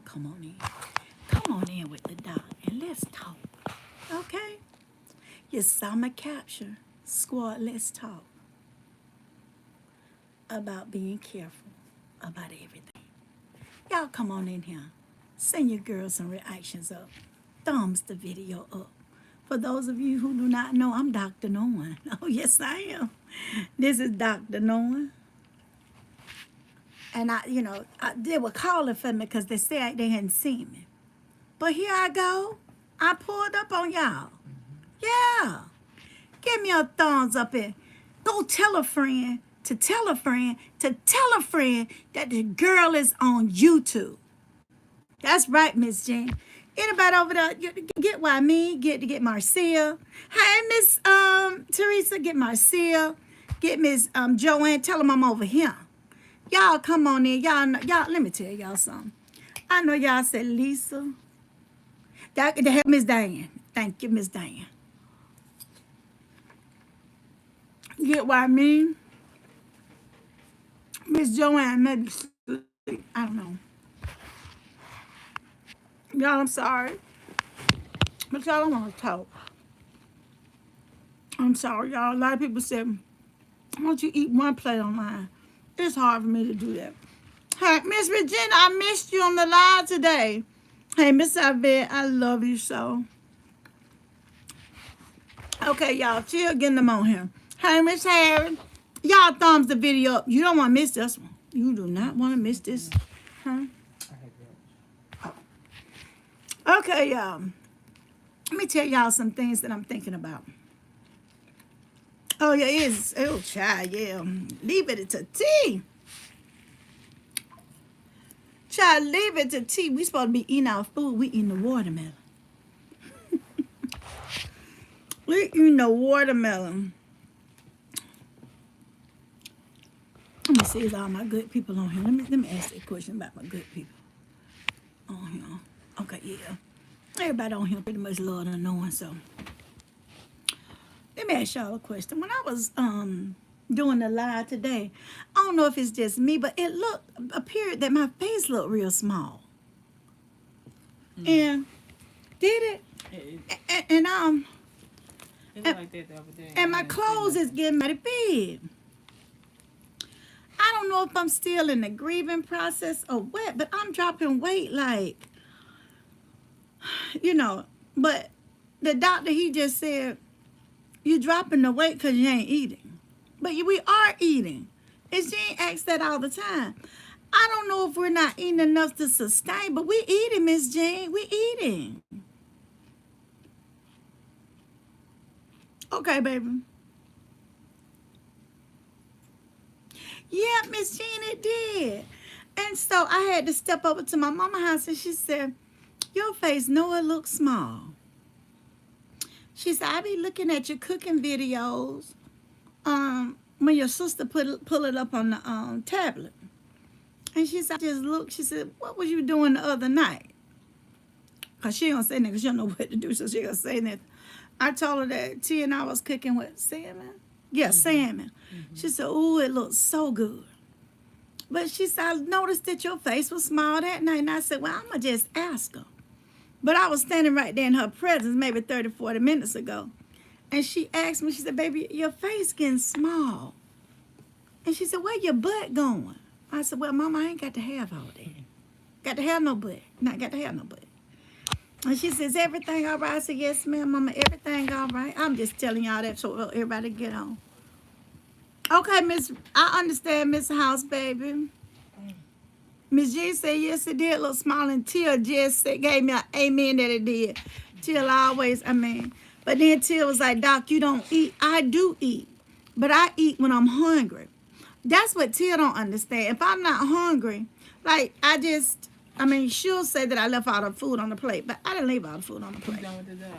come on in. Come on in with the doc and let's talk. Okay? Your summer capture squad, let's talk about being careful about everything. Y'all come on in here. Send your girls some reactions up. Thumbs the video up. For those of you who do not know, I'm Dr. No One. Oh, yes, I am. This is Dr. No One. And they were calling for me because they said they hadn't seen me. But here I go. I pulled up on y'all. Yeah. Give me a thumbs up and go tell a friend to tell a friend to tell a friend that the girl is on YouTube. That's right, Miss Jean. Anybody over there, get why me, get Marcia. Hey, Miss Teresa, get Marcia. Get Miss Joanne, tell them I'm over here. Y'all come on in. Y'all, let me tell y'all something. I know y'all said Lisa. That Miss Diane. Thank you, Miss Diane. Get what I mean? Miss Joanne, maybe sleep. I don't know. Y'all, I'm sorry. But y'all don't want to talk. I'm sorry, y'all. A lot of people said, why don't you eat one plate online? It's hard for me to do that. Hey, Miss Regina, I missed you on the live today. Hey, Miss Yvette, I love you so. Okay, y'all, chill getting them on here. Hey, Miss Harry, y'all thumbs the video up. You don't want to miss this one. You do not want to miss this. Huh? Okay, y'all. Let me tell y'all some things that I'm thinking about. Oh, yeah, it is. Oh, child, yeah. Leave it to T. Child, leave it to T. We supposed to be eating our food. We eating the watermelon. We eating the watermelon. Let me see, is all my good people on here. Let me ask you a question about my good people on here. Okay, yeah. Everybody on here pretty much love the knowing, so. Let me ask y'all a question. When I was doing the live today, I don't know if it's just me, but it appeared that my face looked real small. And did it? And It looked like that the other day. And my clothes is getting mighty big. I don't know if I'm still in the grieving process or what, but I'm dropping weight like, but the doctor, he just said, you're dropping the weight because you ain't eating. But we are eating. And Jean asks that all the time. I don't know if we're not eating enough to sustain, but we eating, Miss Jean. We eating. Okay, baby. Yeah, Miss Jean, it did. And so I had to step over to my mama's house and she said, your face, no, it looks small. She said, I be looking at your cooking videos when your sister pull it up on the tablet. And she said, I just looked. She said, what was you doing the other night? Because she don't say nothing because she don't know what to do, so she don't say nothing. I told her that T and I was cooking with salmon. Yeah, salmon. She said, ooh, it looks so good. But she said, I noticed that your face was small that night. And I said, well, I'm going to just ask her. But I was standing right there in her presence maybe 30, 40 minutes ago. And she asked me, she said, baby, your face getting small. And she said, where your butt going? I said, well, Mama, I ain't got to have all that. Got to have no butt. Not got to have no butt. And she says, everything all right? I said, yes, ma'am, Mama, everything all right. I'm just telling y'all that so everybody get on. Okay, Miss, I understand, Miss House, baby. Miss G said, yes, it did look small, and Tia just gave me an amen that it did. Tia always, but then Tia was like, Doc, you don't eat. I do eat, but I eat when I'm hungry. That's what Tia don't understand. If I'm not hungry, like, she'll say that I left all the food on the plate, but I didn't leave all the food on the plate. You done with the dog?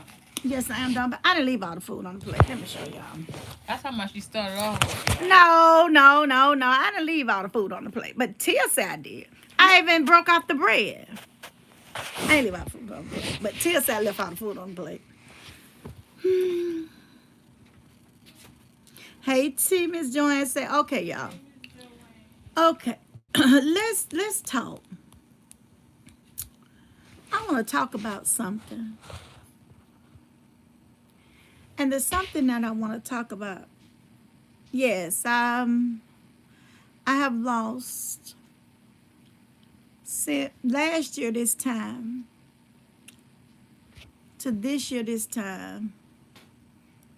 Yes, I am done, but I didn't leave all the food on the plate. Let me show y'all. That's how much you started off with. No. I didn't leave all the food on the plate, but Tia said I did. I even broke off the bread. I ain't leave all the food on the plate, but Tia said I left all the food on the plate. Hey, T, Miss Joanne said, okay, y'all. Okay, let's talk want to talk about something. And there's something that I want to talk about. Yes, I have lost since last year this time to this year this time.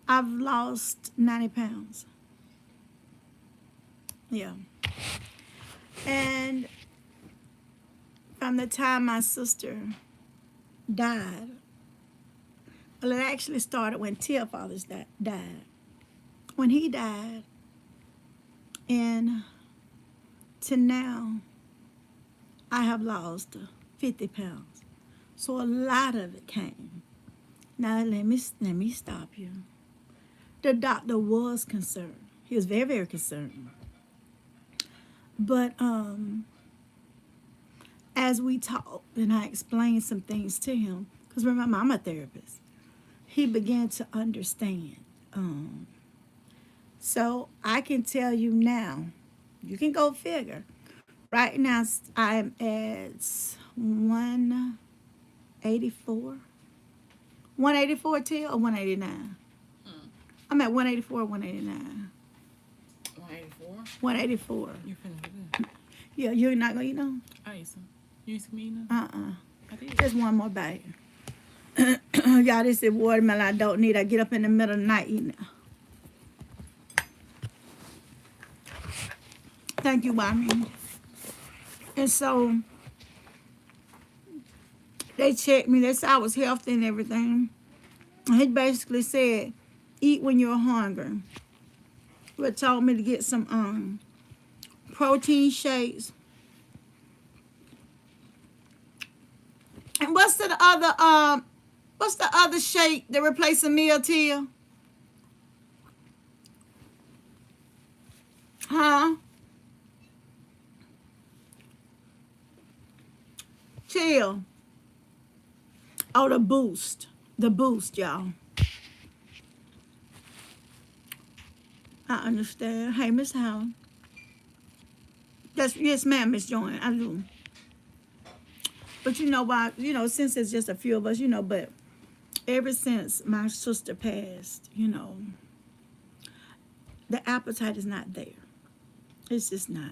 I've lost 90 pounds. Yeah. And from the time my sister died, well, it actually started when Tia Fathers died. When he died, and to now, I have lost 50 pounds. So a lot of it came. Now let me stop you. The doctor was concerned. He was very, very concerned. But as we talked and I explained some things to him, because remember, I'm a therapist, he began to understand. So I can tell you now, you can go figure. Right now, I'm at 184. 184 till or 189? I'm at 184 or 189. 184? 184. You finna do that. Yeah, you're not going to eat no? I ate some. You used to me eating? Uh-uh. I did. Just one more bite. Y'all, this is watermelon I don't need. I get up in the middle of the night eating it. Thank you, Wami. And so they checked me. They said I was healthy and everything. And he basically said, eat when you're hungry. But told me to get some protein shakes. And what's the other shake that replaces a meal, Tia? Huh? Chill. Oh, the boost. The boost, y'all. I understand. Hey, Miss Howard. Yes, ma'am, Miss Joy. I do. But you know why? You know, since it's just a few of us, you know, but ever since my sister passed, you know, the appetite is not there. It's just not.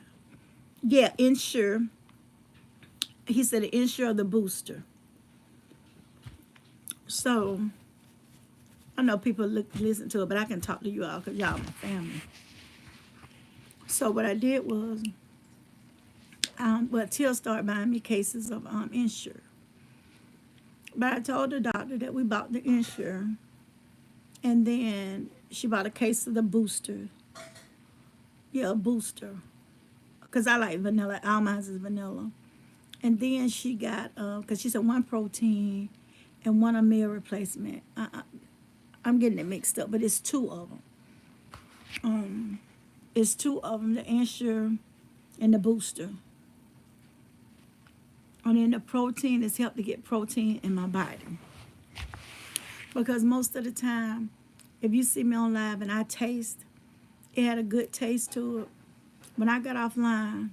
Yeah, ensure. He said ensure the booster. So, I know people listen to it, but I can talk to you all because y'all my family. So what I did was, Till started buying me cases of Ensure. But I told the doctor that we bought the Ensure, and then she bought a case of the booster. Yeah, a booster, because I like vanilla. All mine is vanilla. And then she got, because she said one protein and one a meal replacement. I'm getting it mixed up, but it's two of them. It's two of them, the Ensure and the booster. And then the protein has helped to get protein in my body. Because most of the time, if you see me on live and I taste, it had a good taste to it. When I got offline,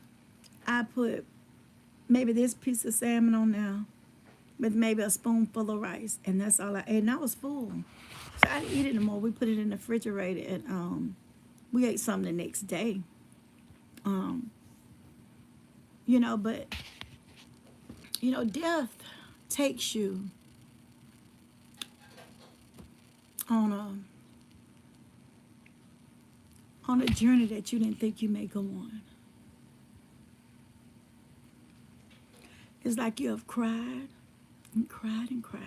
I put maybe this piece of salmon on there with maybe a spoonful of rice. And that's all I ate. And I was full. So I didn't eat it anymore. We put it in the refrigerator and we ate some the next day. You know, but, you know, death takes you on a journey that you didn't think you may go on. It's like you have cried and cried and cried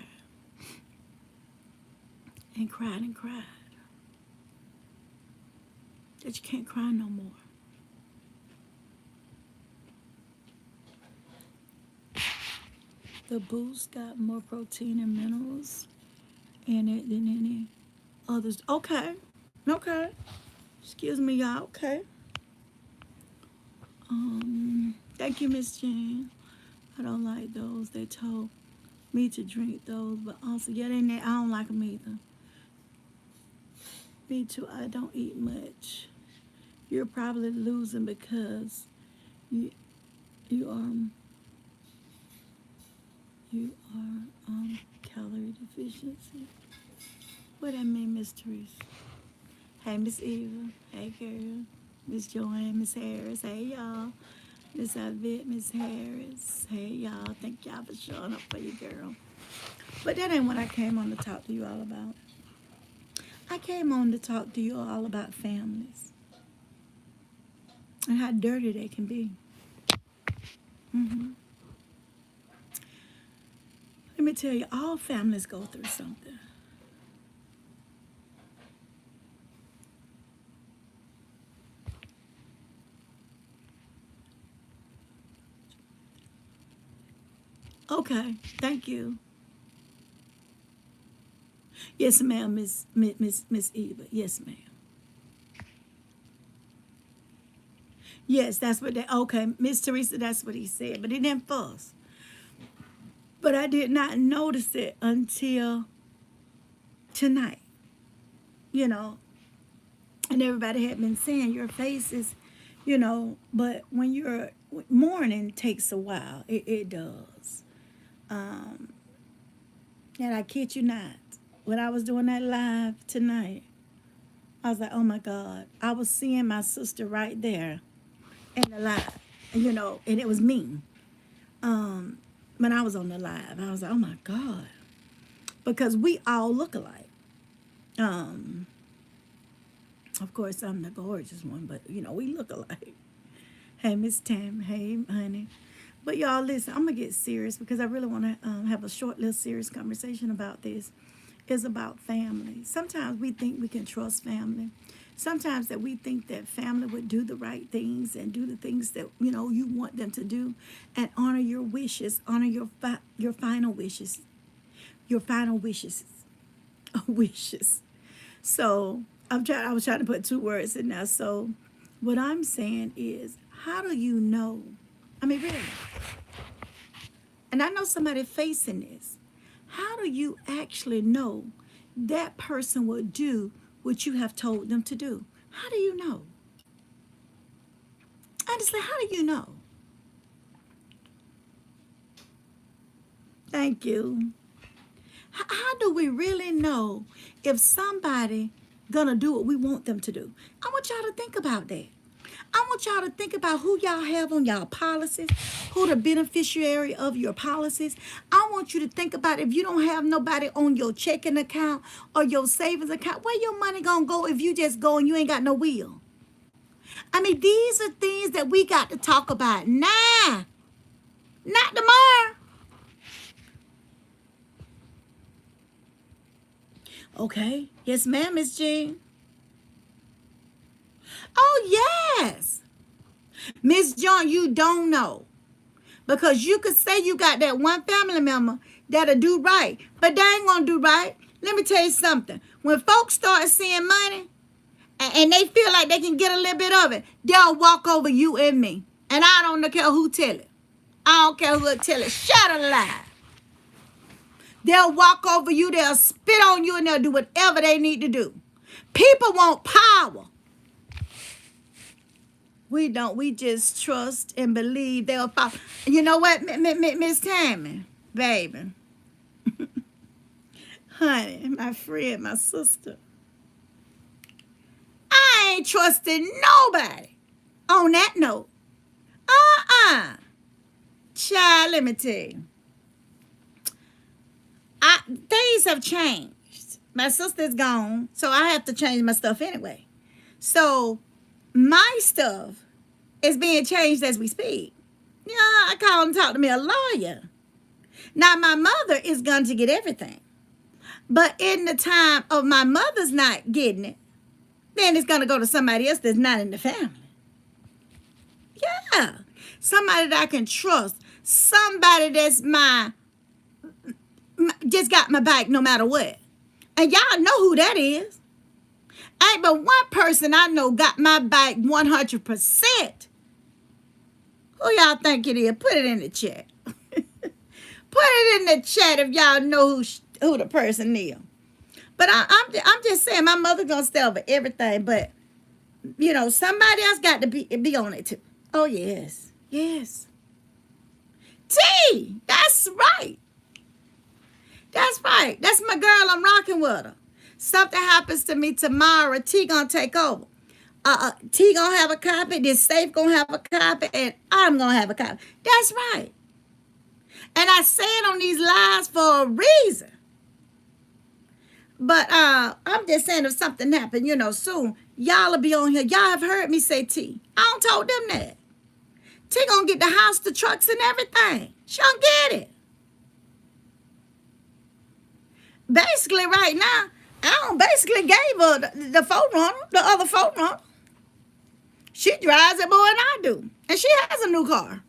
and cried and cried that you can't cry no more. The Boost got more protein and minerals in it than any others. Okay. Excuse me, y'all. Okay. Thank you, Miss Jan. I don't like those. They told me to drink those, but also, yeah, I don't like them either. Me too. I don't eat much. You're probably losing because you You are on calorie deficiency. What that mean, Miss Teresa? Hey, Miss Eva. Hey, girl. Miss Joanne, Miss Harris. Hey, y'all. Miss Ivette, Miss Harris. Hey, y'all. Thank y'all for showing up for your girl. But that ain't what I came on to talk to you all about. I came on to talk to you all about families and how dirty they can be. hmm Let me tell you, all families go through something. Okay, thank you. Yes, ma'am, Miss Eva. Yes, ma'am. Yes, that's what they. Okay, Miss Teresa. That's what he said, but he didn't fuss. But I did not notice it until tonight. You know, and everybody had been saying your face is, but when you're mourning takes a while. It does. Um, and I kid you not, when I was doing that live tonight, I was like, oh my God, I was seeing my sister right there in the live, and it was me. Um, when I was on the live, I was like, oh my God, because we all look alike. Um, of course, I'm the gorgeous one, but we look alike. Hey, Miss Tam. Hey, honey. But y'all, listen, I'm gonna get serious because I really want to have a short, little serious conversation about this. It's about family. Sometimes we think we can trust family. Sometimes that we think that family would do the right things and do the things that you want them to do, and honor your wishes, honor your final wishes, your final wishes, wishes. So I was trying to put two words in there. So what I'm saying is, how do you know? I mean, really. And I know somebody facing this. How do you actually know that person will do what you have told them to do? How do you know? Honestly, how do you know? Thank you. How do we really know if somebody gonna do what we want them to do? I want y'all to think about that. I want y'all to think about who y'all have on y'all policies, who the beneficiary of your policies. I want you to think about if you don't have nobody on your checking account or your savings account, where your money gonna go if you just go and you ain't got no will? I mean, these are things that we got to talk about now, not tomorrow. Okay. Yes, ma'am, Miss Jean. Oh, yes. Miss John, you don't know. Because you could say you got that one family member that'll do right, but they ain't gonna do right. Let me tell you something. When folks start seeing money and they feel like they can get a little bit of it, they'll walk over you and me. And I don't care who tell it. I don't care who tell it. Shut a lie. They'll walk over you, they'll spit on you, and they'll do whatever they need to do. People want power. We don't. We just trust and believe they'll follow. You know what, Miss Tammy, baby, honey, my friend, my sister, I ain't trusting nobody on that note. Child, let me tell you. Things have changed. My sister's gone, so I have to change my stuff anyway. So my stuff is being changed as we speak. Yeah, I call and talk to me a lawyer. Now my mother is going to get everything. But in the time of my mother's not getting it, then it's going to go to somebody else that's not in the family. Yeah. Somebody that I can trust. Somebody that's just got my back no matter what. And y'all know who that is. Ain't but one person I know got my back 100%. Who y'all think it is? Put it in the chat. Put it in the chat if y'all know who the person is. But I'm just saying, my mother gonna stay over everything. But somebody else got to be on it too. Oh yes, yes. T, that's right. right. That's my girl. I'm rocking with her. Something happens to me tomorrow, T gonna take over. T gonna have a copy, this safe gonna have a copy, and I'm gonna have a copy. That's right. And I say it on these lives for a reason. But I'm just saying if something happened, soon, y'all will be on here. Y'all have heard me say T. I don't told them that. T gonna get the house, the trucks, and everything. She gonna get it. Basically, right now, I don't basically gave her the phone runner, the other phone runner. She drives it more than I do. And she has a new car.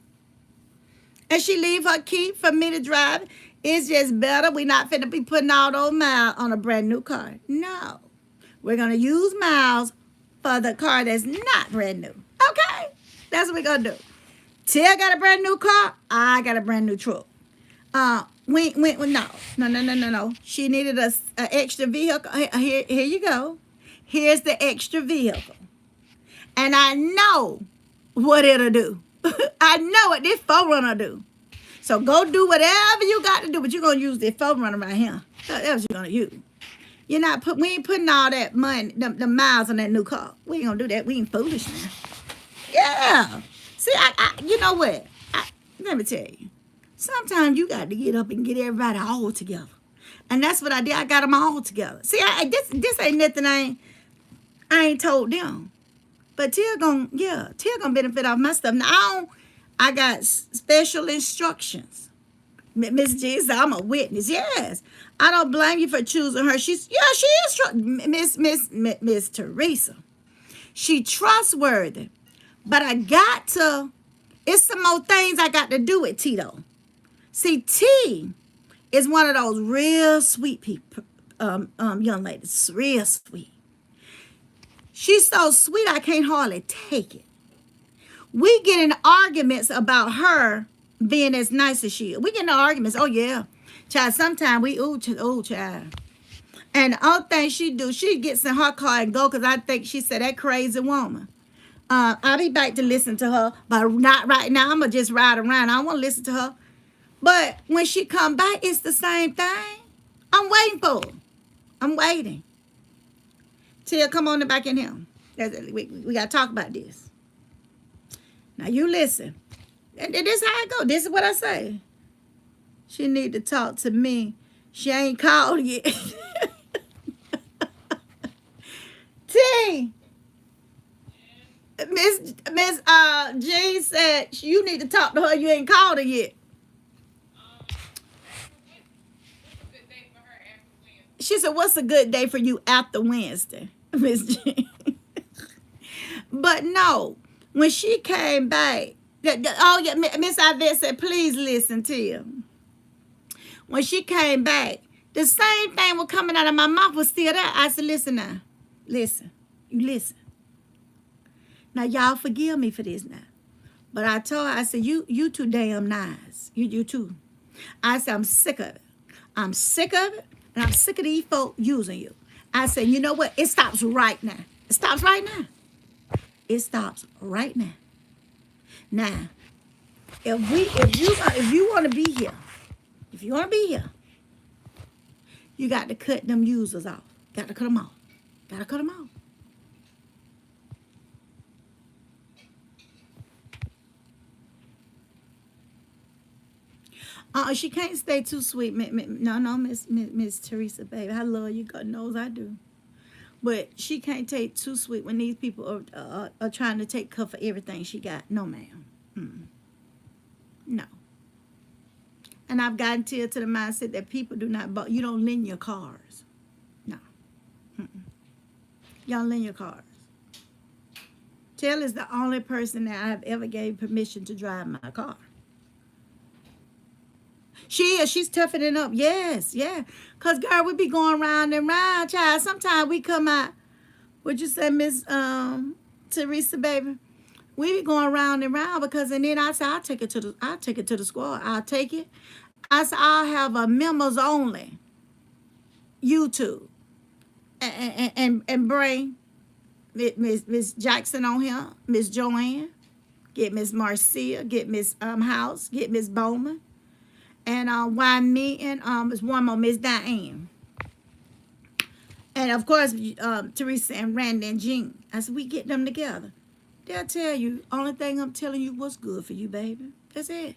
And she leave her key for me to drive. It's just better. We're not finna be putting all those miles on a brand new car. No. We're going to use miles for the car that's not brand new. Okay? That's what we're going to do. Tia got a brand new car. I got a brand new truck. No. She needed an extra vehicle. Here you go. Here's the extra vehicle. And I know what it'll do. I know what this forerunner do. So go do whatever you got to do, but you're gonna use this forerunner right here. That's what you're gonna use. We ain't putting all that money, the miles on that new car. We ain't gonna do that. We ain't foolish now. Yeah. See, you know what? Let me tell you. Sometimes you got to get up and get everybody all together. And that's what I did. I got them all together. See, this ain't nothing I ain't told them. But Tia gonna benefit off my stuff. Now I got special instructions. Miss G said, I'm a witness. Yes. I don't blame you for choosing her. She is Miss Teresa. She trustworthy. But it's some more things I got to do with Tito. See, T is one of those real sweet people, young ladies, real sweet. She's so sweet, I can't hardly take it. We get in arguments about her being as nice as she is. We get in arguments. Oh, yeah. Child, sometimes child. And the other thing she do, she gets in her car and go because I think she said that crazy woman. I'll be back to listen to her, but not right now. I'm going to just ride around. I don't want to listen to her. But when she come back, it's the same thing. I'm waiting for her. I'm waiting. Tia, come on back in here. We got to talk about this. Now, you listen. And this is how I go. This is what I say. She need to talk to me. She ain't called yet. T. Miss Jean said you need to talk to her. You ain't called her yet. She said, what's a good day for you after Wednesday, Miss Jean? But no, when she came back, Miss Ivette said, please listen to you. When she came back, the same thing was coming out of my mouth was still there. I said, listen now. Listen. You listen. Now, y'all forgive me for this now. But I told her, I said, you too damn nice. You too. I said, I'm sick of it. I'm sick of it. And I'm sick of these folk using you. I said, you know what? It stops right now. It stops right now. It stops right now. Now, if you want to be here, you got to cut them users off. Got to cut them off. She can't stay too sweet. No, Miss Teresa, baby. I love you. God knows I do. But she can't take too sweet when these people are trying to take her for everything she got. No, ma'am. No. And I've gotten to the mindset that people do not, you don't lend your cars. No. Y'all lend your cars. Tell is the only person that I've ever gave permission to drive my car. She is. She's toughening up. Yes, yeah. Because, girl, we be going round and round, child. Sometimes we come out, what'd you say, Miss Teresa, baby? We be going round and round because, and then I say, I'll take it to the squad. I'll take it. I said, I'll have a members only YouTube and bring Miss Jackson on here, Miss Joanne, get Miss Marcia, get Miss House, get Miss Bowman. And why me and it's one more Miss Diane. And of course, Teresa and Randy and Jean. I said, we get them together. They'll tell you, only thing I'm telling you what's good for you, baby. That's it.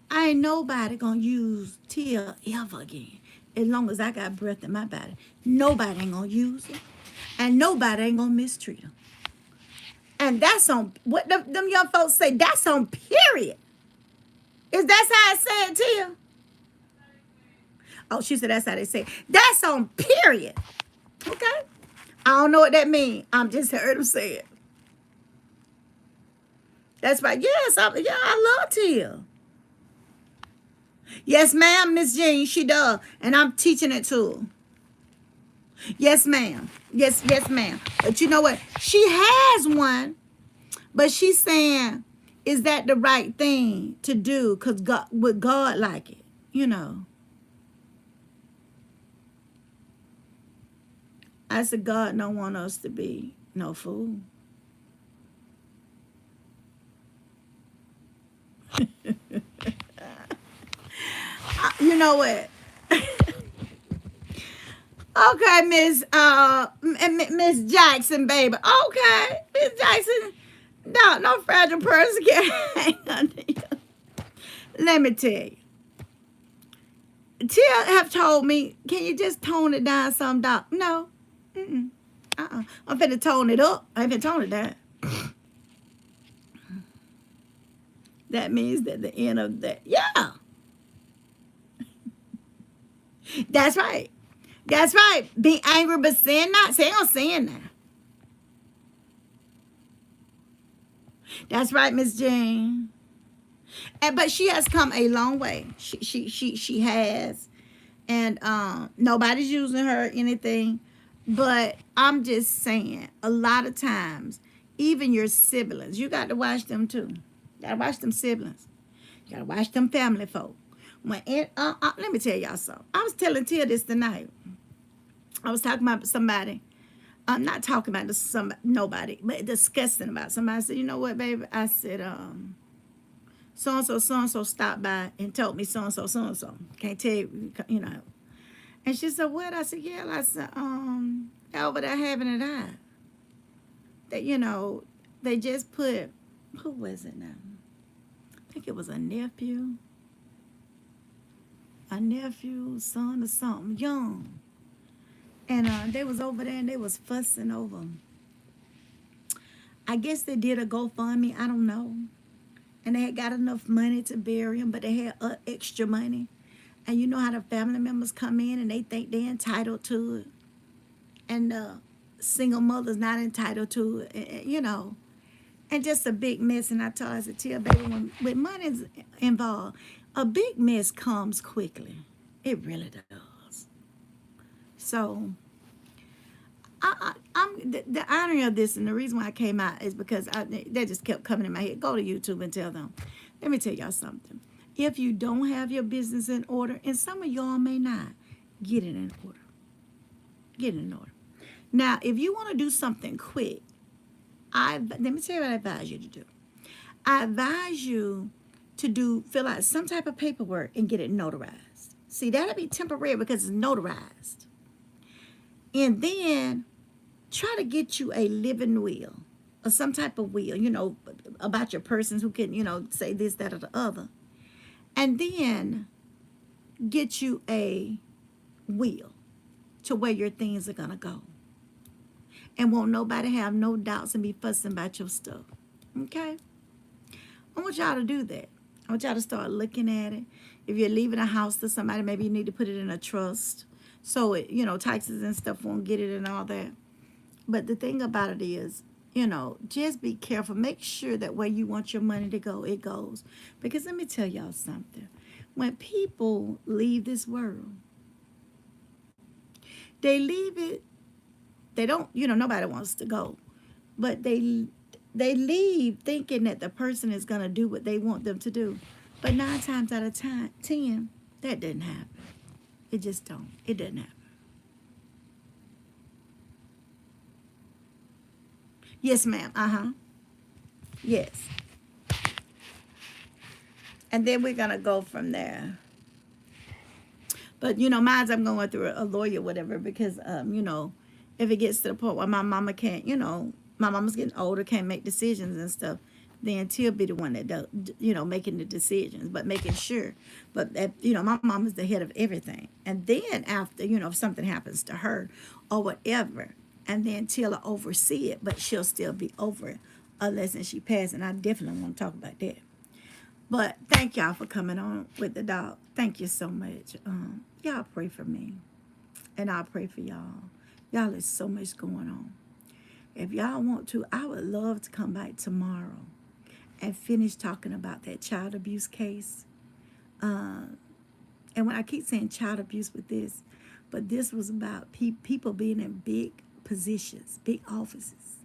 I ain't nobody gonna use Tia ever again. As long as I got breath in my body. Nobody ain't gonna use her. And nobody ain't gonna mistreat her. And that's on, what them young folks say, that's on period. Is that how I say it, Tia? Oh, she said that's how they say it. That's on period. Okay? I don't know what that means. I'm just heard them say it. That's right. Yes, I love Tia. Yes, ma'am, Miss Jean, she does. And I'm teaching it to her. Yes, ma'am. Yes, ma'am. But you know what? She has one, but she's saying, is that the right thing to do? Because God, would God like it? You know. I said, God don't want us to be no fool. You know what? Okay, Miss Jackson, baby. Okay, Miss Jackson. No fragile person can hang under you. Let me tell you. Tia have told me, can you just tone it down some, Doc? No. Mm-mm. I'm finna tone it up. I ain't finna tone it down. That means that the end of that. Yeah. That's right. That's right. Be angry but sin not. Say on sin now. That's right, Miss Jane. But she has come a long way. She has. And nobody's using her or anything. But I'm just saying, a lot of times, even your siblings, you got to watch them too. You got to watch them siblings. You got to watch them family folk. Let me tell y'all something. I was telling Tia this tonight. I was talking about somebody. I'm not talking about nobody, but discussing about somebody. I said, you know what, baby? I said, so-and-so stopped by and told me so-and-so. Can't tell you, you know. And she said, what? I said, yeah. I said, over there having it out. That, you know, they just put, who was it now? I think it was a nephew, son or something, young. And they was over there and they was fussing over him. I guess they did a GoFundMe, I don't know. And they had got enough money to bury him, but they had extra money. And you know how the family members come in and they think they're entitled to it. And the single mother's not entitled to it, you know. And just a big mess. And I told her, I said, Tia, baby, when money's involved, a big mess comes quickly. It really does. So, I'm the irony of this, and the reason why I came out is because they just kept coming in my head. Go to YouTube and tell them. Let me tell y'all something. If you don't have your business in order, and some of y'all may not, get it in order. Get it in order. Now, if you want to do something quick, let me tell you what I advise you to do. I advise you to fill out some type of paperwork and get it notarized. See, that'll be temporary because it's notarized. And then try to get you a living will or some type of will, you know, about your persons who can, you know, say this, that, or the other. And then get you a will to where your things are going to go. And won't nobody have no doubts and be fussing about your stuff. Okay? I want y'all to do that. I want y'all to start looking at it. If you're leaving a house to somebody, maybe you need to put it in a trust. So, it, you know, taxes and stuff won't get it and all that. But the thing about it is, you know, just be careful. Make sure that where you want your money to go, it goes. Because let me tell y'all something. When people leave this world, they leave it, they don't, you know, nobody wants to go. But they leave thinking that the person is going to do what they want them to do. But 9 times out of 10, that didn't happen. It just don't. It doesn't happen. Yes, ma'am. Yes. And then we're going to go from there. But, mine's I'm going through a lawyer, whatever, because, if it gets to the point where my mama can't, my mama's getting older, can't make decisions and stuff, then she'll be the one that does, making the decisions, but making sure. But, my mom is the head of everything. And then after, if something happens to her or whatever, and then she'll oversee it, but she'll still be over it unless she passes. And I definitely want to talk about that. But thank y'all for coming on with the dog. Thank you so much. Y'all pray for me. And I'll pray for y'all. Y'all, there's so much going on. If y'all want to, I would love to come back tomorrow and finish talking about that child abuse case. And when I keep saying child abuse with this, but this was about people being in big positions, big offices.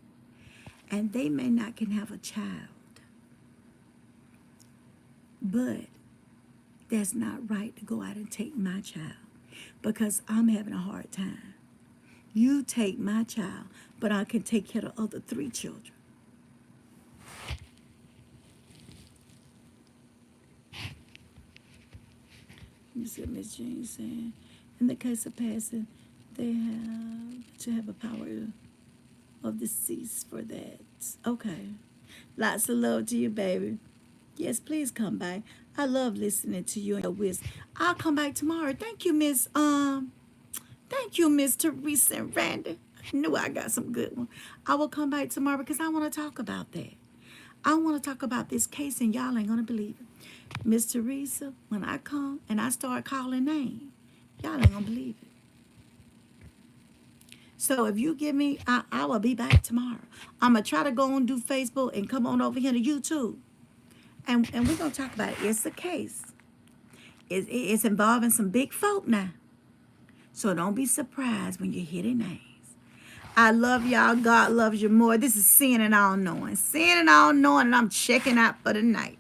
And they may not can have a child. But that's not right to go out and take my child because I'm having a hard time. You take my child, but I can take care of the other 3 children. You see what Miss Jean saying? In the case of passing, they have to have a power of decease for that. Okay. Lots of love to you, baby. Yes, please come back. I love listening to you and your wisdom. I'll come back tomorrow. Thank you, Miss Teresa and Randy. I knew I got some good one. I will come back tomorrow because I want to talk about that. I want to talk about this case and y'all ain't gonna believe it. Miss Teresa, when I come and I start calling names, y'all ain't gonna believe it. So if you give me, I will be back tomorrow. I'm gonna try to go and do Facebook and come on over here to YouTube. And we're going to talk about it. It's a case. It's involving some big folk now. So don't be surprised when you hear their names. I love y'all. God loves you more. This is Seeing and All Knowing. Seeing and All Knowing, and I'm checking out for the night.